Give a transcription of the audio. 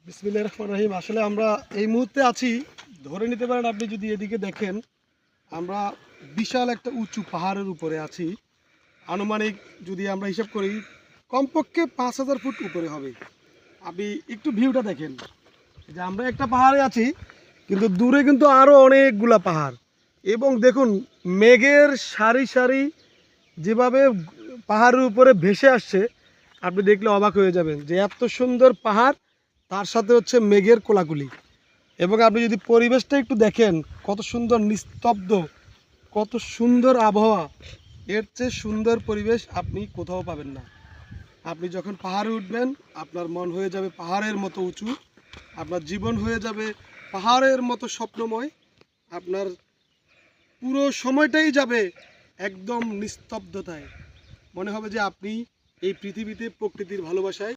বিসমিল্লাহির রহমানির রহিম। আসলে আমরা এই মুহূর্তে আছি, ধরে নিতে পারেন আপনি যদি এদিকে দেখেন, আমরা বিশাল একটা উঁচু পাহাড়ের উপরে আছি। আনুমানিক যদি আমরা হিসাব করি কমপক্ষে ৫,০০০ ফুট উপরে হবে। আপনি একটু ভিউটা দেখেন, যে আমরা একটা পাহাড়ে আছি কিন্তু দূরে কিন্তু আরও অনেকগুলা পাহাড়। এবং দেখুন মেঘের সারি সারি যেভাবে পাহাড়ের উপরে ভেসে আসছে, আপনি দেখলে অবাক হয়ে যাবেন যে এত সুন্দর পাহাড়, তার সাথে হচ্ছে মেঘের কোলাকুলি। এবং আপনি যদি পরিবেশটা একটু দেখেন, কত সুন্দর নিস্তব্ধ, কত সুন্দর আবহাওয়া। এর চেয়ে সুন্দর পরিবেশ আপনি কোথাও পাবেন না। আপনি যখন পাহাড়ে উঠবেন, আপনার মন হয়ে যাবে পাহাড়ের মতো উঁচু, আপনার জীবন হয়ে যাবে পাহাড়ের মতো স্বপ্নময়। আপনার পুরো সময়টাই যাবে একদম নিস্তব্ধতায়। মনে হবে যে আপনি এই পৃথিবীতে প্রকৃতির ভালোবাসায়